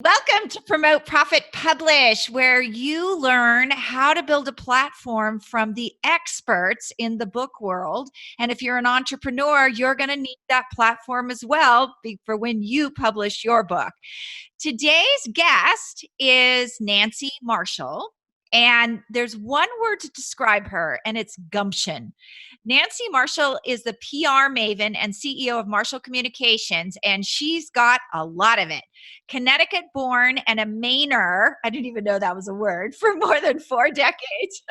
Welcome to Promote, Profit, Publish, where you learn how to build a platform from the experts in the book world. And if you're an entrepreneur, you're going to need that platform as well for when you publish your book. Today's guest is Nancy Marshall. And there's one word to describe her, and it's gumption. Nancy Marshall is the PR Maven and CEO of Marshall Communications, and she's got a lot of it. Connecticut born and a Mainer, I didn't even know that was a word, for more than 4 decades.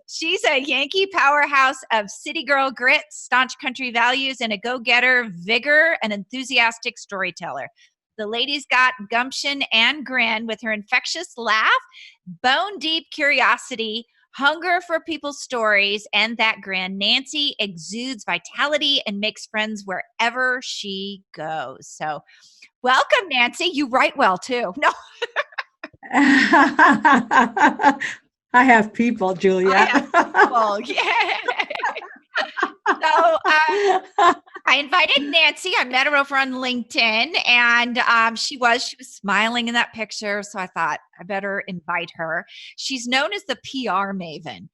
She's a Yankee powerhouse of city girl grit, staunch country values, and a go-getter, vigor, and enthusiastic storyteller. The lady's got gumption and grin with her infectious laugh, bone-deep curiosity, hunger for people's stories, and that grin. Nancy exudes vitality and makes friends wherever she goes. So welcome, Nancy. You write well, too. No. I have people, Juliet. I have people. Yeah. So I invited Nancy. I met her over on LinkedIn, and she was smiling in that picture. So I thought I better invite her. She's known as the PR Maven.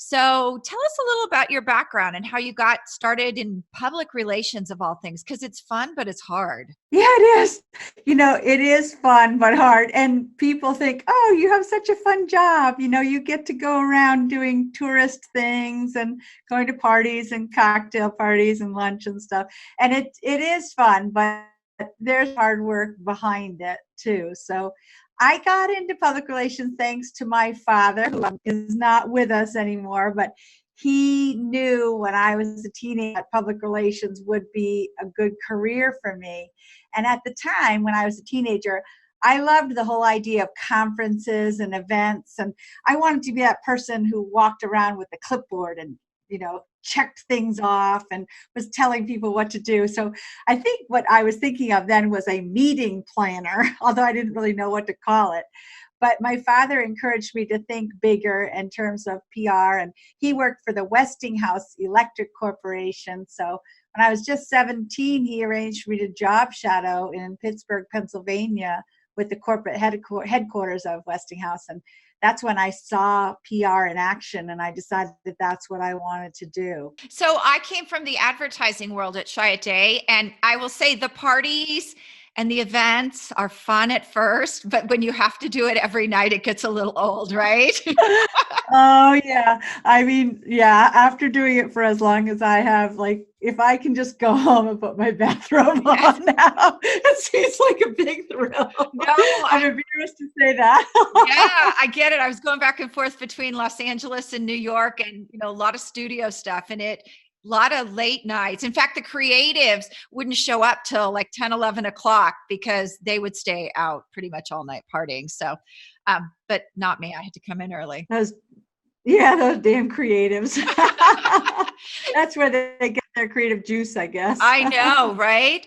So tell us a little about your background and how you got started in public relations of all things, because it's fun, but it's hard. Yeah, it is. It is fun, but hard. And people think, oh, you have such a fun job. You get to go around doing tourist things and going to parties and cocktail parties and lunch and stuff. And it is fun, but there's hard work behind it too. So I got into public relations thanks to my father, who is not with us anymore, but he knew when I was a teenager that public relations would be a good career for me. And at the time, when I was a teenager, I loved the whole idea of conferences and events. And I wanted to be that person who walked around with a clipboard and, checked things off and was telling people what to do. So I think what I was thinking of then was a meeting planner, although I didn't really know what to call it. But my father encouraged me to think bigger in terms of PR, and he worked for the Westinghouse Electric Corporation. So when I was just 17, he arranged for me to job shadow in Pittsburgh, Pennsylvania, with the corporate headquarters of Westinghouse. And that's when I saw PR in action, and I decided that that's what I wanted to do. So I came from the advertising world at Chiat, and I will say the parties and the events are fun at first, but when you have to do it every night, it gets a little old, right? Oh, yeah. I mean, yeah, after doing it for as long as I have, like, if I can just go home and put my bathrobe on now, it seems like a big thrill. No, I'm embarrassed to say that. Yeah, I get it. I was going back and forth between Los Angeles and New York, and, a lot of studio stuff, and a lot of late nights. In fact, the creatives wouldn't show up till like 10, 11 o'clock because they would stay out pretty much all night partying. So, but not me. I had to come in early. Those damn creatives. That's where they get their creative juice, I guess. I know, right?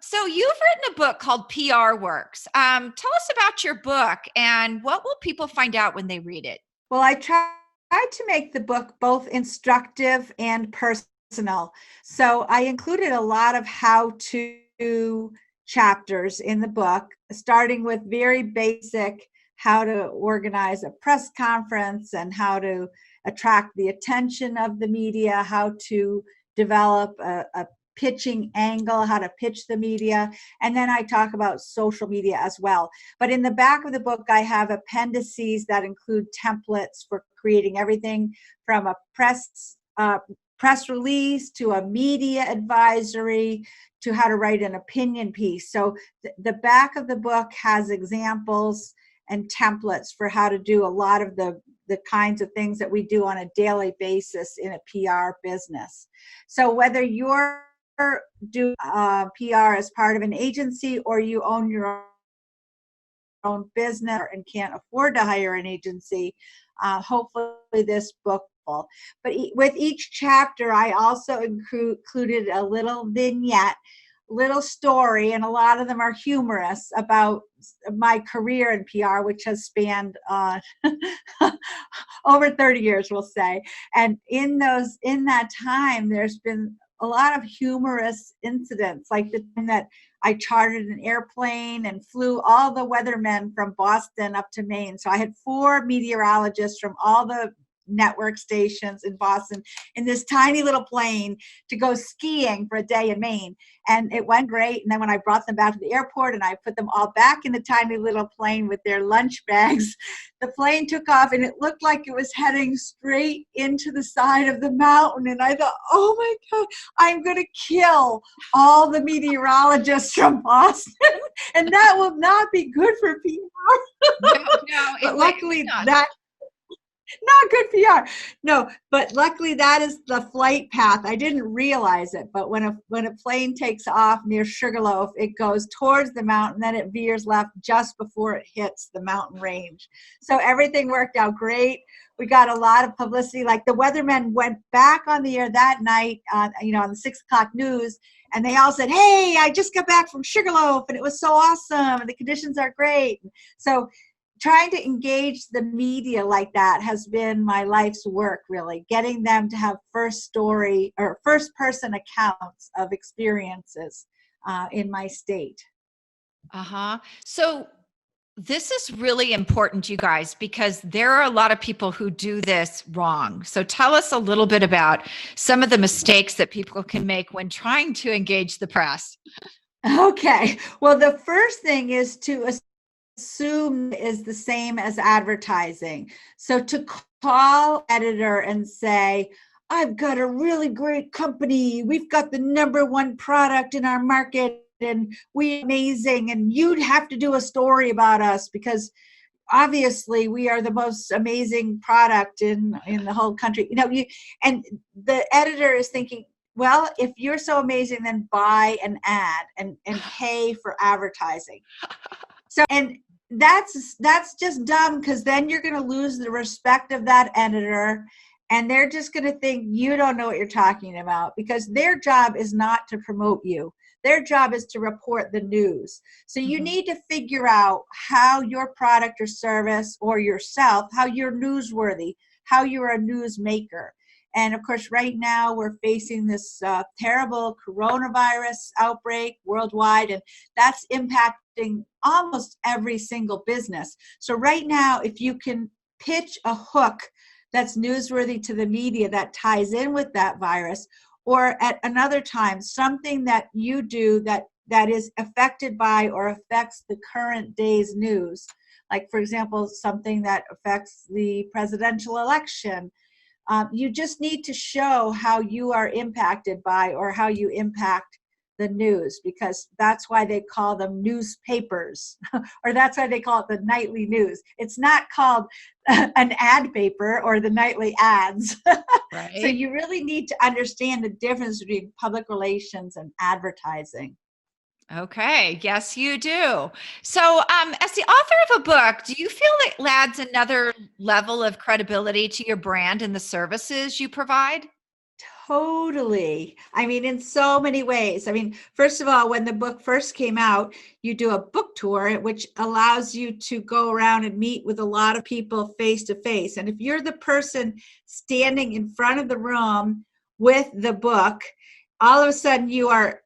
So you've written a book called PR Works. Tell us about your book and what will people find out when they read it? Well, I tried to make the book both instructive and personal. So I included a lot of how-to chapters in the book, starting with very basic how to organize a press conference and how to attract the attention of the media, how to develop a pitching angle, how to pitch the media. And then I talk about social media as well. But in the back of the book, I have appendices that include templates for creating everything from a press release to a media advisory to how to write an opinion piece. So the back of the book has examples and templates for how to do a lot of the kinds of things that we do on a daily basis in a PR business. So whether you're do PR as part of an agency or you own your own business and can't afford to hire an agency, hopefully this book will. But with each chapter, I also included a little vignette, little story, and a lot of them are humorous about my career in PR, which has spanned over 30 years, we'll say. And in that time, there's been a lot of humorous incidents, like the time that I chartered an airplane and flew all the weathermen from Boston up to Maine. So I had 4 meteorologists from all the network stations in Boston in this tiny little plane to go skiing for a day in Maine. And it went great. And then when I brought them back to the airport and I put them all back in the tiny little plane with their lunch bags, the plane took off and it looked like it was heading straight into the side of the mountain. And I thought, oh my God, I'm going to kill all the meteorologists from Boston. And that will not be good for PR. No, but luckily that not good PR. No, but luckily that is the flight path. I didn't realize it, but when a plane takes off near Sugarloaf, it goes towards the mountain, then it veers left just before it hits the mountain range. So everything worked out great. We got a lot of publicity. Like the weathermen went back on the air that night, on the 6 o'clock news, and they all said, "Hey, I just got back from Sugarloaf, and it was so awesome, and the conditions are great." So trying to engage the media like that has been my life's work, really, getting them to have first person accounts of experiences in my state. So this is really important, you guys, because there are a lot of people who do this wrong. So tell us a little bit about some of the mistakes that people can make when trying to engage the press. Okay. Well, the first thing is to assume is the same as advertising. So to call editor and say, "I've got a really great company. We've got the #1 product in our market and we're amazing. And you'd have to do a story about us because obviously we are the most amazing product in the whole country." And the editor is thinking, well, if you're so amazing, then buy an ad and pay for advertising. So, and that's just dumb, because then you're going to lose the respect of that editor, and they're just going to think you don't know what you're talking about, because their job is not to promote you. Their job is to report the news. So you need to figure out how your product or service or yourself, how you're newsworthy, how you're a news maker. And of course, right now we're facing this terrible coronavirus outbreak worldwide, and that's impacting almost every single business. So right now, if you can pitch a hook that's newsworthy to the media that ties in with that virus, or at another time, something that you do that is affected by or affects the current day's news, like, for example, something that affects the presidential election, you just need to show how you are impacted by or how you impact the news, because that's why they call them newspapers, or that's why they call it the nightly news. It's not called an ad paper or the nightly ads. Right. So you really need to understand the difference between public relations and advertising. Okay. Yes, you do. So, as the author of a book, do you feel it adds another level of credibility to your brand and the services you provide? Totally. I mean, in so many ways. I mean, first of all, when the book first came out, you do a book tour, which allows you to go around and meet with a lot of people face to face. And if you're the person standing in front of the room with the book, all of a sudden you are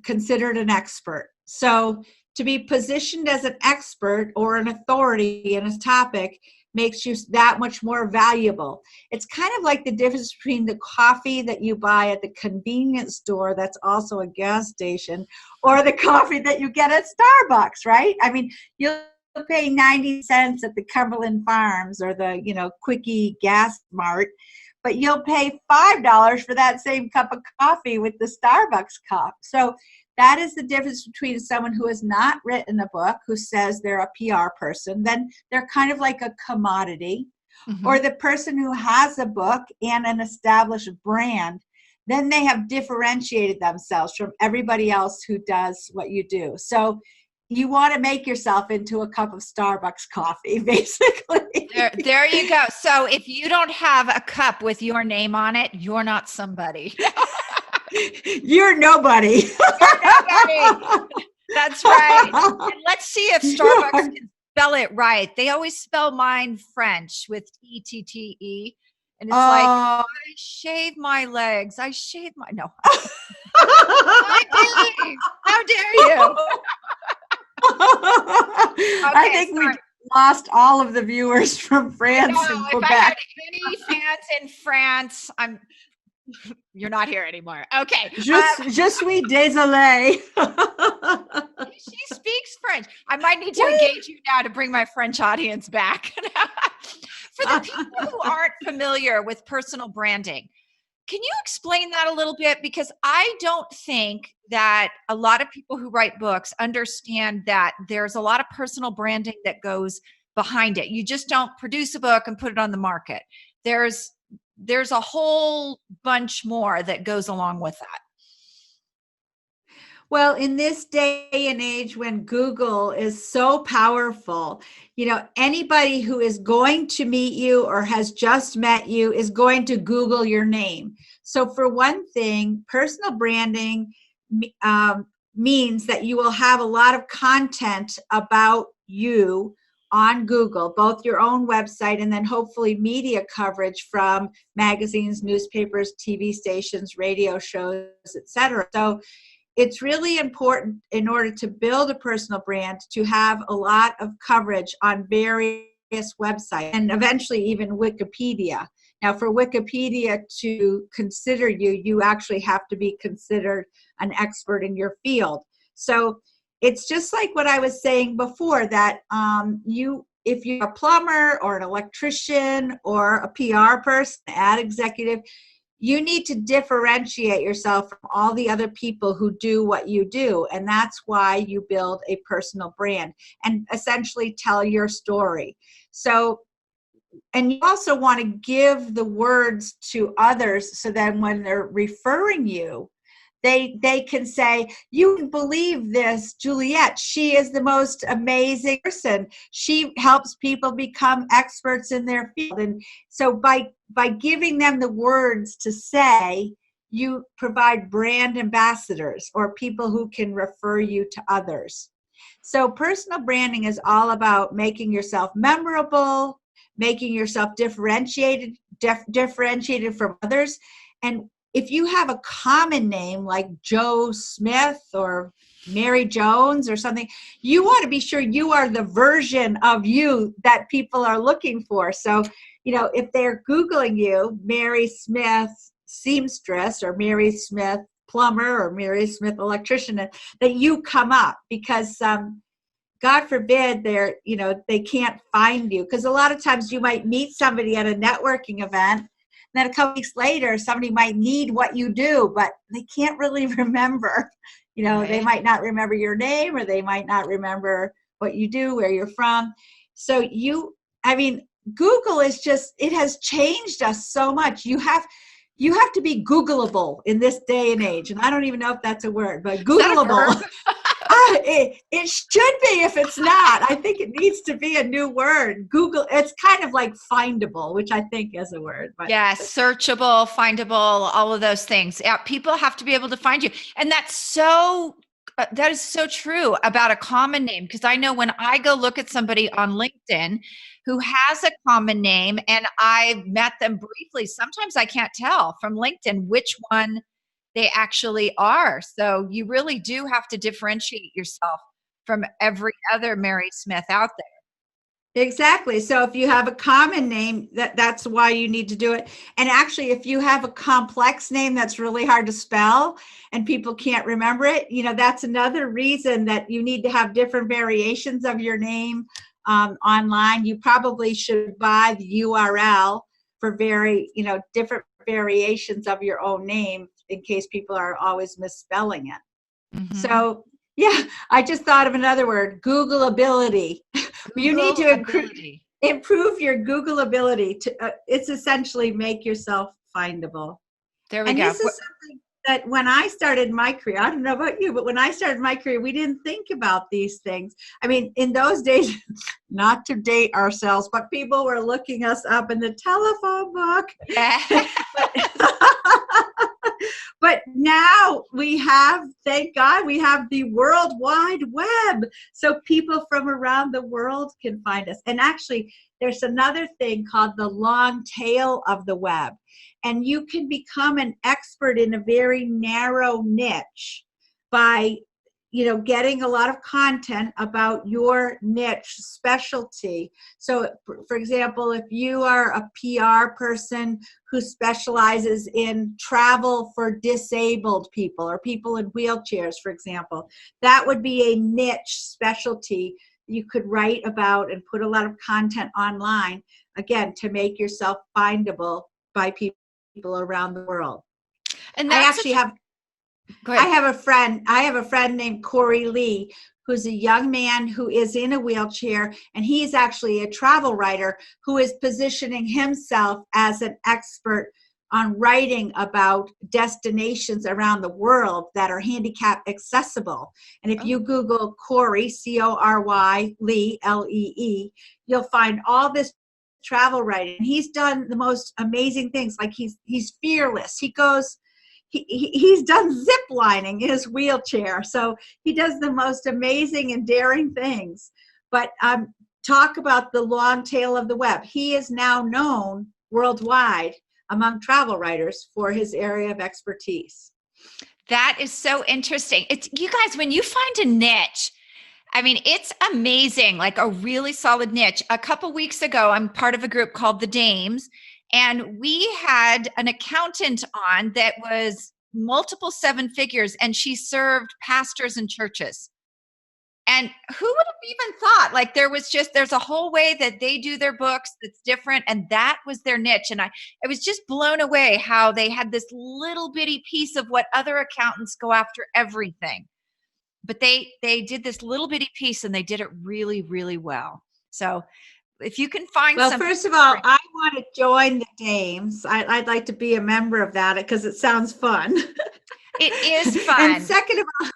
considered an expert. So to be positioned as an expert or an authority in a topic makes you that much more valuable. It's kind of like the difference between the coffee that you buy at the convenience store that's also a gas station, or the coffee that you get at Starbucks, right? I mean, you'll pay 90 cents at the Cumberland Farms or the, Quickie Gas Mart, but you'll pay $5 for that same cup of coffee with the Starbucks cup. So that is the difference between someone who has not written a book, who says they're a PR person, then they're kind of like a commodity, or the person who has a book and an established brand, then they have differentiated themselves from everybody else who does what you do. So you want to make yourself into a cup of Starbucks coffee, basically. There you go. So if you don't have a cup with your name on it, you're not somebody. You're nobody. You're nobody. That's right. And let's see if Starbucks can spell it right. They always spell mine French with E-T-T-E. And it's like, Oh. I shave my legs. I shave my, no. I did. How dare you? I think we lost all of the viewers from France and If I had Quebec. any fans in France, you're not here anymore. Okay. Je suis désolée. She speaks French. I might need to engage you now to bring my French audience back. For the people who aren't familiar with personal branding, can you explain that a little bit? Because I don't think that a lot of people who write books understand that there's a lot of personal branding that goes behind it. You just don't produce a book and put it on the market. There's a whole bunch more that goes along with that. Well, in this day and age when Google is so powerful, anybody who is going to meet you or has just met you is going to Google your name. So for one thing, personal branding means that you will have a lot of content about you on Google, both your own website and then hopefully media coverage from magazines, newspapers, TV stations, radio shows, etc. So it's really important in order to build a personal brand to have a lot of coverage on various websites and eventually even Wikipedia. Now, for Wikipedia to consider you, you actually have to be considered an expert in your field. So it's just like what I was saying before, that if you're a plumber or an electrician or a PR person, ad executive, you need to differentiate yourself from all the other people who do what you do. And that's why you build a personal brand and essentially tell your story. So, and you also want to give the words to others so that when they're referring you, they can say, you can believe this, Juliet. She is the most amazing person. She helps people become experts in their field. And so by giving them the words to say, you provide brand ambassadors or people who can refer you to others. So personal branding is all about making yourself memorable, making yourself differentiated from others. And if you have a common name like Joe Smith or Mary Jones or something, you want to be sure you are the version of you that people are looking for. So, if they're Googling you, Mary Smith seamstress or Mary Smith plumber or Mary Smith electrician, that you come up, because God forbid they can't find you. Because a lot of times you might meet somebody at a networking event, then a couple weeks later, somebody might need what you do, but they can't really remember. Right. They might not remember your name, or they might not remember what you do, where you're from. So Google is it has changed us so much. You have to be Googleable in this day and age. And I don't even know if that's a word, but Googleable. It should be. If it's not, I think it needs to be a new word. Google, it's kind of like findable, which I think is a word. But searchable, findable, all of those things. Yeah, people have to be able to find you. And that is so true about a common name. Because I know when I go look at somebody on LinkedIn who has a common name and I've met them briefly, sometimes I can't tell from LinkedIn which one they actually are. So you really do have to differentiate yourself from every other Mary Smith out there. Exactly. So if you have a common name, that's why you need to do it. And actually, if you have a complex name that's really hard to spell and people can't remember it, that's another reason that you need to have different variations of your name online. You probably should buy the URL for different variations of your own name, in case people are always misspelling it. Mm-hmm. So, yeah, I just thought of another word, Googleability. You need to improve your Googleability. It's essentially make yourself findable. There we go. This is something that when I started my career, I don't know about you, but when I started my career, we didn't think about these things. I mean, in those days, not to date ourselves, but people were looking us up in the telephone book. Yeah. But now thank God, we have the World Wide Web. So people from around the world can find us. And actually, there's another thing called the long tail of the web. And you can become an expert in a very narrow niche by, getting a lot of content about your niche specialty. So, for example, if you are a PR person who specializes in travel for disabled people or people in wheelchairs, for example, that would be a niche specialty you could write about and put a lot of content online, again, to make yourself findable by people around the world. And I actually have Go ahead. I have a friend named Corey Lee, who's a young man who is in a wheelchair, and he's actually a travel writer who is positioning himself as an expert on writing about destinations around the world that are handicap accessible. And if you Google Corey, C-O-R-Y, Lee, L-E-E, you'll find all this travel writing. He's done the most amazing things. Like he's fearless. He's done zip lining in his wheelchair. So he does the most amazing and daring things. But talk about the long tail of the web. He is now known worldwide among travel writers for his area of expertise. That is so interesting. It's, you guys, when you find a niche, I mean, it's amazing, like a really solid niche. A couple weeks ago, I'm part of a group called the Dames, and we had an accountant on that was multiple seven figures, and she served pastors and churches. And who would have even thought, like there's a whole way that they do their books that's different, and that was their niche. And I was just blown away how they had this little bitty piece of what other accountants go after everything. But they did this little bitty piece, and they did it really, really well. So if you can find something. Well, first of all, I want to join the Dames. I'd like to be a member of that because it sounds fun. It is fun. And second of all,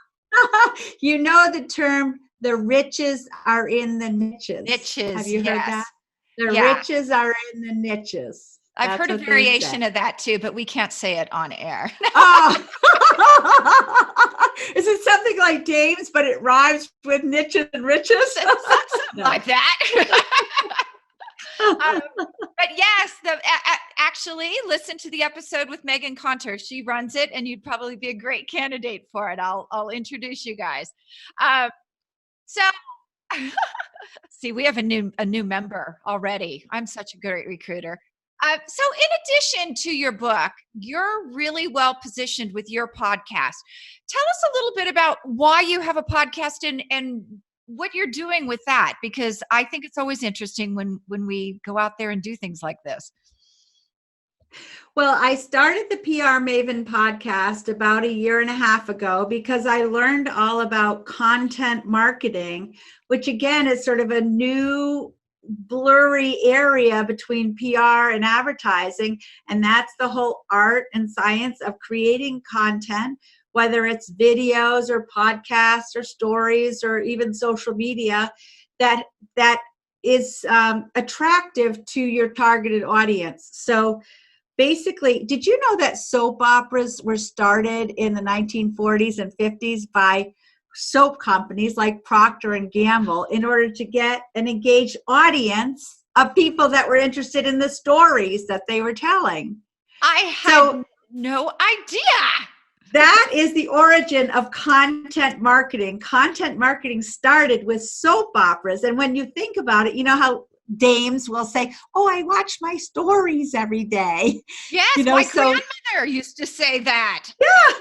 you know the term, the riches are in the niches. Have you heard that? The riches are in the niches. I've heard a variation of that too, but we can't say it on air. Oh. Is it something like Dames, but it rhymes with niches and riches? Something like that. But yes, actually listen to the episode with Megan Conter. She runs it, and you'd probably be a great candidate for it. I'll introduce you guys. So see, we have a new member already. I'm such a great recruiter. So in addition to your book, you're really well positioned with your podcast. Tell us a little bit about why you have a podcast and what you're doing with that, because I think it's always interesting when we go out there and do things like this. Well, I started the PR Maven podcast about a year and a half ago because I learned all about content marketing, which again is sort of a new blurry area between PR and advertising. And that's the whole art and science of creating content, whether it's videos or podcasts or stories or even social media that is attractive to your targeted audience. So basically, did you know that soap operas were started in the 1940s and 50s by soap companies like Procter and Gamble in order to get an engaged audience of people that were interested in the stories that they were telling? I had no idea. That is the origin of content marketing. Content marketing started with soap operas. And when you think about it, you know how dames will say, "Oh, I watch my stories every day." Yes, my grandmother used to say that. Yeah.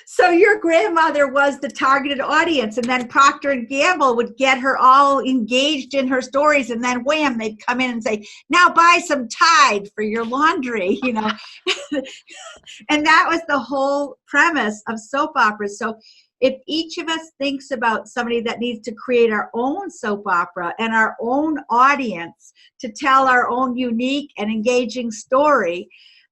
So your grandmother was the targeted audience, and then Procter and Gamble would get her all engaged in her stories, and then wham, they'd come in and say, "Now buy some Tide for your laundry," you know. And that was the whole premise of soap operas. So if each of us thinks about somebody that needs to create our own soap opera and our own audience to tell our own unique and engaging story,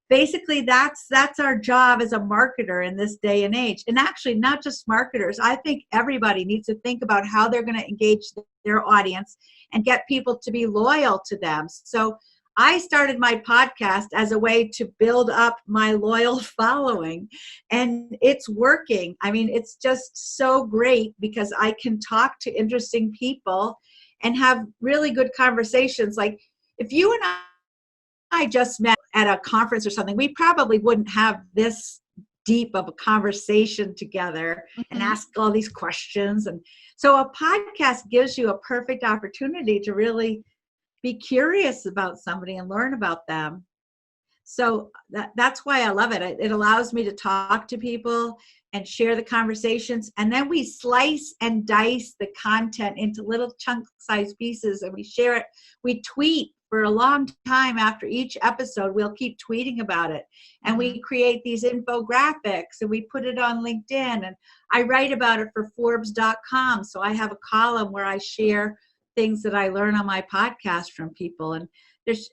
basically that's our job as a marketer in this day and age. And actually not just marketers. I think everybody needs to think about how they're going to engage their audience and get people to be loyal to them. So I started my podcast as a way to build up my loyal following, and it's working. I mean, it's just so great because I can talk to interesting people and have really good conversations. Like if you and I just met at a conference or something, we probably wouldn't have this deep of a conversation together and Mhm. ask all these questions. And so a podcast gives you a perfect opportunity to really be curious about somebody and learn about them. So that's why I love it. It allows me to talk to people and share the conversations. And then we slice and dice the content into little chunk-sized pieces and we share it. We tweet for a long time after each episode. We'll keep tweeting about it. And we create these infographics and we put it on LinkedIn. And I write about it for Forbes.com. So I have a column where I share things that I learn on my podcast from people. And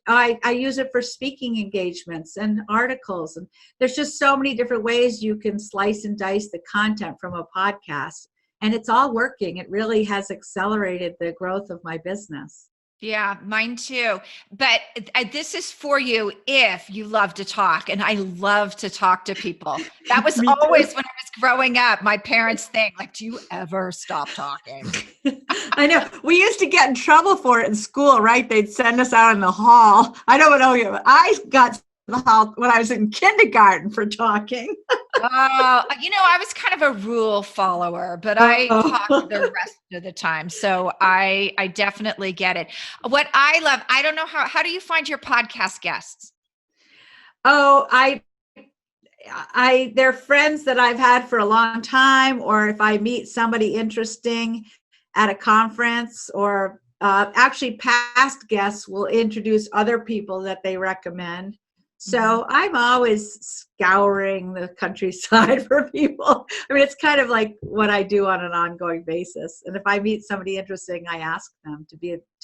I use it for speaking engagements and articles. And there's just so many different ways you can slice and dice the content from a podcast. And it's all working. It really has accelerated the growth of my business. Yeah, mine too. But this is for you if you love to talk. And I love to talk to people. That was Me always too. when I was growing up, my parents' thing, like, do you ever stop talking? I know. We used to get in trouble for it in school, right? They'd send us out in the hall. I don't know you, but I got in the hall when I was in kindergarten for talking. I was kind of a rule follower, but I talked the Oh, rest of the time. So I definitely get it. What I love, I don't know how do you find your podcast guests? oh, they're friends that I've had for a long time, or if I meet somebody interesting at a conference, or actually past guests will introduce other people that they recommend. So I'm always scouring the countryside for people. I mean, it's kind of like what I do on an ongoing basis. And if I meet somebody interesting, I ask them to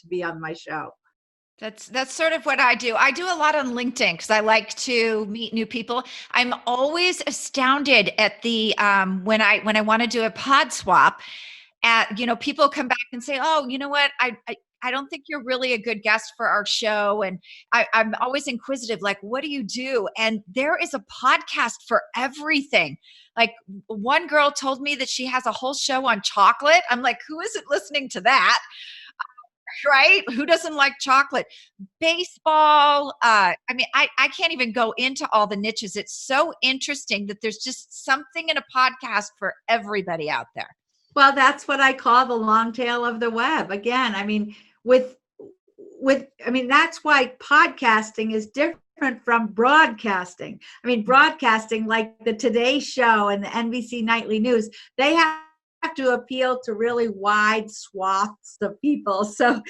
be on my show. That's sort of what I do. I do a lot on LinkedIn because I like to meet new people. I'm always astounded at the when I want to do a pod swap. People come back and say, "Oh, you know what? I don't think you're really a good guest for our show." And I'm always inquisitive, like, "What do you do?" And there is a podcast for everything. Like one girl told me that she has a whole show on chocolate. I'm like, "Who isn't listening to that?" Right? Who doesn't like chocolate? Baseball. I mean, I can't even go into all the niches. It's so interesting that there's just something in a podcast for everybody out there. Well, that's what I call the long tail of the web. Again, I mean, that's why podcasting is different from broadcasting. I mean, broadcasting like the Today Show and the NBC Nightly News, they have to appeal to really wide swaths of people. So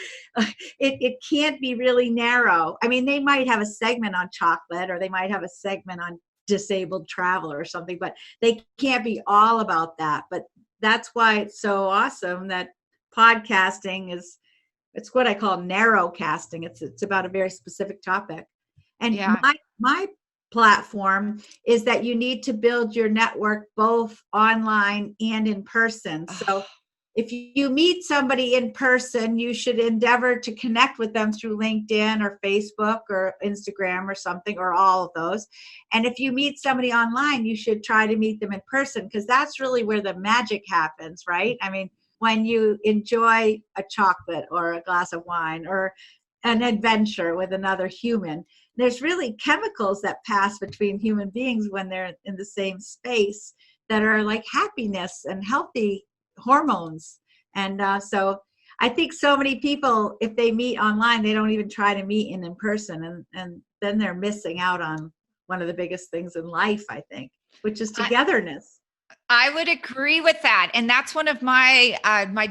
it can't be really narrow. I mean, they might have a segment on chocolate or they might have a segment on disabled travel or something, but they can't be all about that. But that's why it's so awesome that podcasting it's what I call narrowcasting. It's about a very specific topic. And Yeah. my platform is that you need to build your network both online and in person. So if you meet somebody in person, you should endeavor to connect with them through LinkedIn or Facebook or Instagram or something, or all of those. And if you meet somebody online, you should try to meet them in person, because that's really where the magic happens, right? I mean, when you enjoy a chocolate or a glass of wine or an adventure with another human, there's really chemicals that pass between human beings when they're in the same space that are like happiness and healthy hormones. And so I think so many people, if they meet online, they don't even try to meet in person. And then they're missing out on one of the biggest things in life, I think, which is I, togetherness. I would agree with that, and that's one of my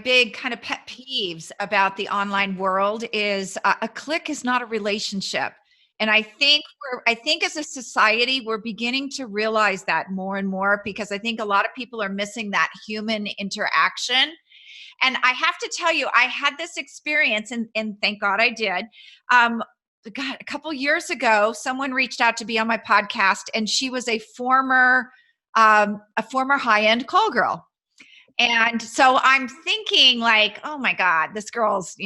big kind of pet peeves about the online world is a click is not a relationship. And I think as a society we're beginning to realize that more and more, because I think a lot of people are missing that human interaction. And I have to tell you, I had this experience, and thank God I did. Um, God, a couple years ago, someone reached out to be on my podcast, and she was a former high-end call girl. And so I'm thinking, like, oh my God, this girl's,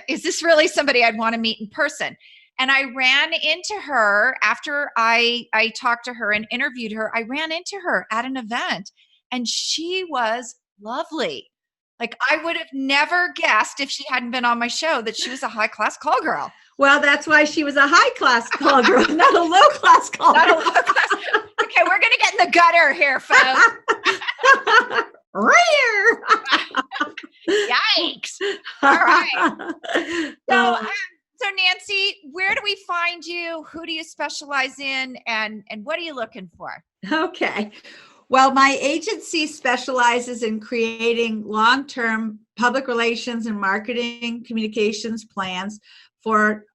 is this really somebody I'd want to meet in person? And I ran into her after I talked to her and interviewed her. I ran into her at an event, and she was lovely. Like I would have never guessed if she hadn't been on my show that she was a high class call girl. Well, that's why she was a high class call girl, not a low class call girl. Not a low class. Okay, we're gonna get in the gutter here, folks. Rare. Yikes! All right. So Nancy, where do we find you? Who do you specialize in, and what are you looking for? Okay. Well, my agency specializes in creating long-term public relations and marketing communications plans for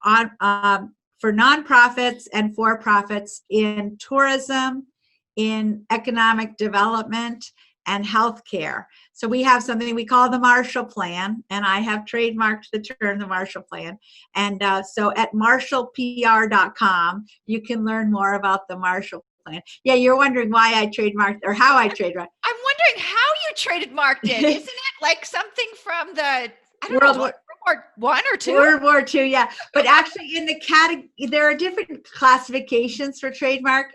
nonprofits and for-profits in tourism, in economic development, and healthcare. So we have something we call the Marshall Plan, and I have trademarked the term the Marshall Plan. And so at marshallpr.com, you can learn more about the Marshall Plan. Yeah, you're wondering why I trademarked or how I trademarked. I'm wondering how you trademarked it. Isn't it like something from the, I don't World know, War War I or II? World War II, yeah. But actually in the category, there are different classifications for trademarks.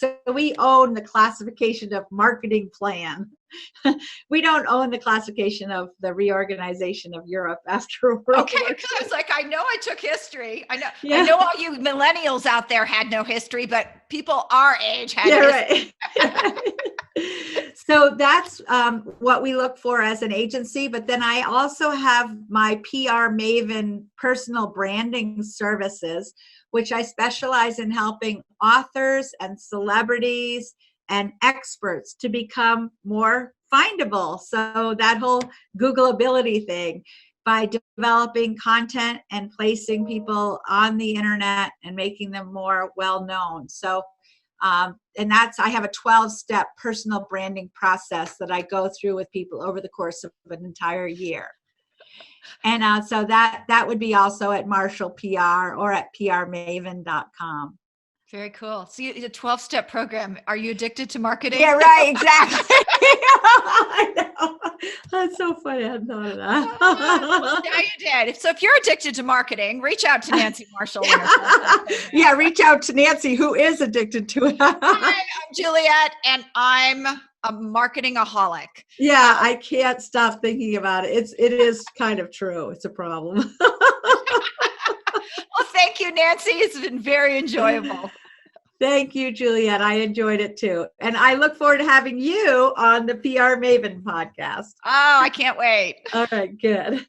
So we own the classification of marketing plan. We don't own the classification of the reorganization of Europe after World War Okay, II. because I was like, I know I took history. I know, Yeah. I know all you millennials out there had no history, but people our age had history. Right. So that's what we look for as an agency. But then I also have my PR Maven personal branding services, which I specialize in helping authors and celebrities and experts to become more findable. So that whole Googleability thing, by developing content and placing people on the internet and making them more well-known. So and I have a 12-step personal branding process that I go through with people over the course of an entire year. And so that would be also at Marshall PR or at prmaven.com. Very cool. So it's a 12-step program. Are you addicted to marketing? Yeah, right, exactly. I know. That's so funny. I hadn't thought of that. Well, now you did. So if you're addicted to marketing, reach out to Nancy Marshall. Yeah, reach out to Nancy, who is addicted to it. Hi, I'm Juliet, and I'm a marketing-aholic. Yeah, I can't stop thinking about it. It is kind of true. It's a problem. Well, thank you, Nancy. It's been very enjoyable. Thank you, Juliet. I enjoyed it too. And I look forward to having you on the PR Maven podcast. Oh, I can't wait. All right, good.